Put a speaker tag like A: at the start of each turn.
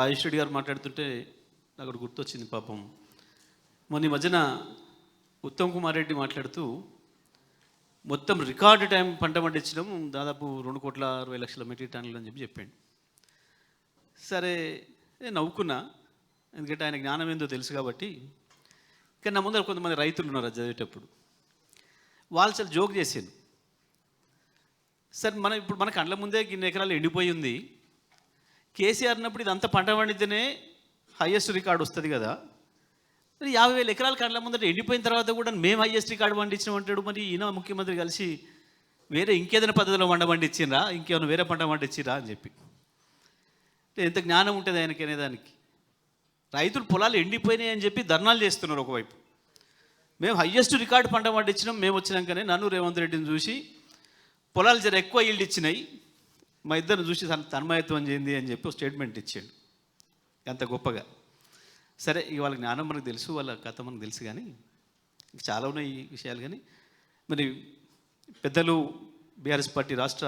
A: రాజేష్ రెడ్డి గారు మాట్లాడుతుంటే నాకు ఒకటి గుర్తొచ్చింది పాపం. మొన్న ఈ మధ్యన ఉత్తమ్ కుమార్ రెడ్డి మాట్లాడుతూ మొత్తం రికార్డు టైం పంట పండించడం దాదాపు 2,60,00,000 మెట్రిక్ టన్నులు అని చెప్పాడు. సరే నేను నవ్వుకున్నా, ఎందుకంటే ఆయన జ్ఞానం ఏందో తెలుసు కాబట్టి. కానీ నా ముందర కొంతమంది రైతులు ఉన్నారు అది చదివేటప్పుడు, వాళ్ళు చాలా జోక్ చేశాను. సార్ ఇప్పుడు మన కళ్ళ ముందే ఇన్ని ఎకరాలు ఎండిపోయి ఉంది, కేసీఆర్ అన్నప్పుడు ఇదంతా పంట పండితేనే హైయెస్ట్ రికార్డు వస్తుంది కదా, మరి 50,000 ఎకరాల కళ్ళ ముందర ఎండిపోయిన తర్వాత కూడా మేము హైయెస్ట్ రికార్డు పండించినాం అంటాడు. మరి ఈయన ముఖ్యమంత్రి కలిసి వేరే ఇంకేదైనా పద్ధతిలో పండించిరా, ఇంకేమైనా వేరే పంట పండించిరా అని చెప్పి. ఎంత జ్ఞానం ఉంటుంది ఆయనకి అనేదానికి. రైతులు పొలాలు ఎండిపోయినాయి అని చెప్పి ధర్నాలు చేస్తున్నారు ఒకవైపు. మేము హయ్యెస్ట్ రికార్డు పంట పండించినాం, మేము వచ్చినాకనే నన్ను రేవంత్ రెడ్డిని చూసి పొలాలు జర ఎక్కువ ఈల్డ్ ఇచ్చినాయి, మా ఇద్దరిని చూసి తన్మయత్వం చేయింది అని చెప్పి స్టేట్మెంట్ ఇచ్చాడు ఎంత గొప్పగా. సరే ఇక వాళ్ళ జ్ఞానం మనకు తెలుసు, వాళ్ళ కథ మనకు తెలుసు, కానీ చాలా ఉన్నాయి ఈ విషయాలు. కానీ మరి పెద్దలు బీఆర్ఎస్ పార్టీ రాష్ట్ర